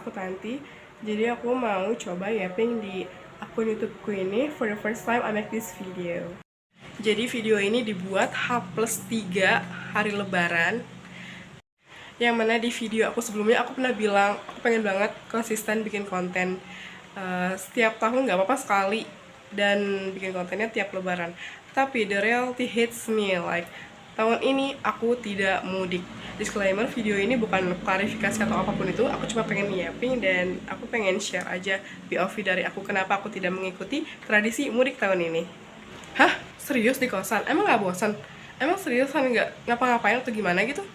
aku Tanti. Jadi aku mau coba yapping di akun YouTubeku ini. For the first time I make this video. Jadi video ini dibuat H+3 hari lebaran. Yang mana di video aku sebelumnya aku pernah bilang aku pengen banget konsisten bikin konten setiap tahun, nggak apa-apa sekali, dan bikin kontennya tiap lebaran. Tapi the reality hits me, like tahun ini aku tidak mudik. Disclaimer, video ini bukan klarifikasi atau apapun itu, aku cuma pengen nyiapin dan aku pengen share aja POV dari aku kenapa aku tidak mengikuti tradisi mudik tahun ini. Hah? Serius di kosan? Emang nggak bosan? Emang seriusan nggak ngapa-ngapain atau gimana gitu?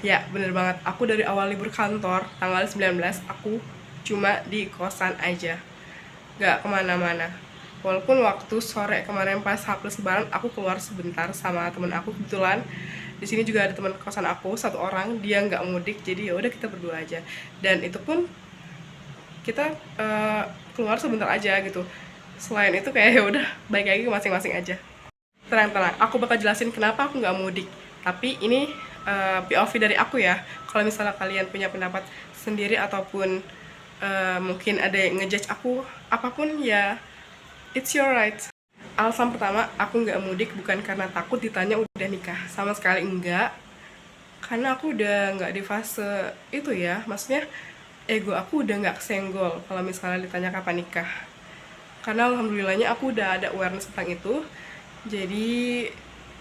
Ya, bener banget. Aku dari awal libur kantor, tanggal 19, aku cuma di kosan aja. Nggak kemana-mana. Walaupun waktu sore kemarin pas H+ Lebaran, aku keluar sebentar sama temen aku. Kebetulan di sini juga ada teman kosan aku, satu orang, dia nggak mudik, jadi ya udah kita berdua aja. Dan itu pun kita keluar sebentar aja gitu. Selain itu kayak ya udah balik lagi ke masing-masing aja. Tenang, aku bakal jelasin kenapa aku nggak mudik. Tapi ini POV dari aku ya. Kalau misalnya kalian punya pendapat sendiri ataupun mungkin ada yang ngejudge aku, apapun ya, it's your right. Alasan pertama, aku nggak mudik bukan karena takut ditanya udah nikah. Sama sekali enggak. Karena aku udah nggak di fase itu ya. Maksudnya, ego aku udah nggak kesenggol kalau misalnya ditanya kapan nikah. Karena alhamdulillahnya aku udah ada awareness tentang itu. Jadi,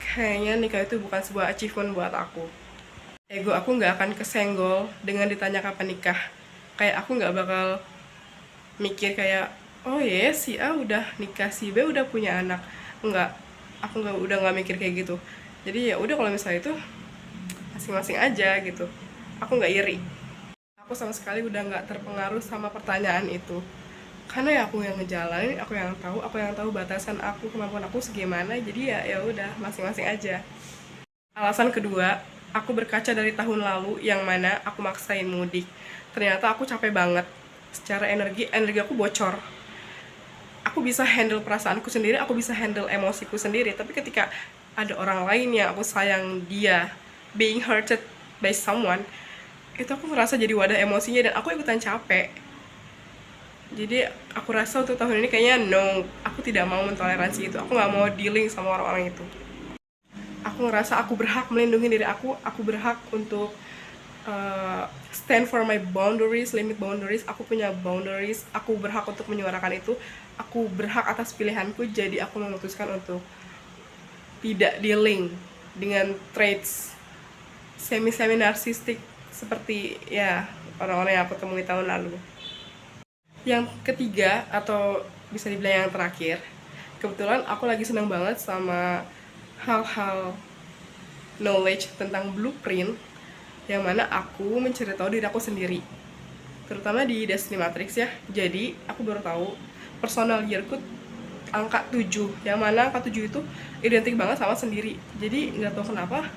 kayaknya nikah itu bukan sebuah achievement buat aku. Ego aku nggak akan kesenggol dengan ditanya kapan nikah. Kayak aku nggak bakal mikir kayak, oh ya si A udah nikah, si B udah punya anak. Enggak, aku udah nggak mikir kayak gitu. Jadi ya udah, kalau misalnya itu masing-masing aja gitu. Aku nggak iri. Aku sama sekali udah nggak terpengaruh sama pertanyaan itu. Karena ya aku yang ngejalanin, aku yang tahu batasan aku, kemampuan aku segimana. Jadi ya udah masing-masing aja. Alasan kedua, aku berkaca dari tahun lalu yang mana aku maksain mudik. Ternyata aku capek banget. Secara energi aku bocor. Aku bisa handle perasaanku sendiri, aku bisa handle emosiku sendiri. Tapi ketika ada orang lain yang aku sayang dia being hurted by someone, itu aku ngerasa jadi wadah emosinya dan aku ikutan capek. Jadi aku rasa untuk tahun ini kayaknya no, aku tidak mau mentoleransi itu. Aku nggak mau dealing sama orang-orang itu. Aku ngerasa aku berhak melindungi diri aku berhak untuk stand for my boundaries, limit boundaries. Aku punya boundaries, aku berhak untuk menyuarakan itu. Aku berhak atas pilihanku, jadi aku memutuskan untuk tidak dealing dengan traits semi-semi narsistik seperti ya orang-orang yang aku temui tahun lalu. Yang ketiga, atau bisa dibilang yang terakhir, kebetulan aku lagi senang banget sama hal-hal knowledge tentang blueprint, yang mana aku mencari tahu diri aku sendiri, terutama di Destiny Matrix ya. Jadi aku baru tahu personal yearku angka 7, yang mana angka 7 itu identik banget sama sendiri. Jadi nggak tahu kenapa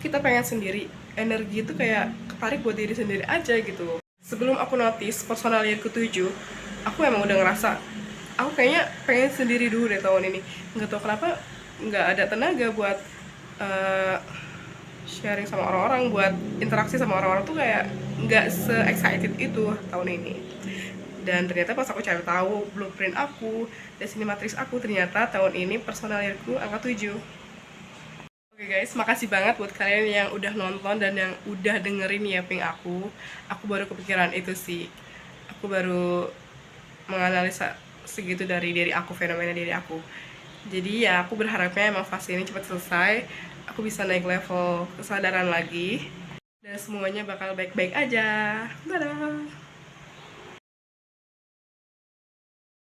kita pengen sendiri, energi itu kayak ketarik buat diri sendiri aja gitu. Sebelum aku notice personal yearku 7, aku emang udah ngerasa aku kayaknya pengen sendiri dulu deh tahun ini. Nggak tahu kenapa nggak ada tenaga buat sharing sama orang-orang, buat interaksi sama orang-orang tuh kayak nggak se-excited itu tahun ini. Dan ternyata pas aku cari tahu blueprint aku, Destiny Matrix aku, ternyata tahun ini personal yearku angka 7. Oke guys, makasih banget buat kalian yang udah nonton dan yang udah dengerin yapping aku. Aku baru kepikiran itu sih. Aku baru menganalisa segitu dari diri aku, fenomena diri aku. Jadi ya aku berharapnya emang fase ini cepat selesai. Aku bisa naik level kesadaran lagi. Dan semuanya bakal baik-baik aja. Dadah!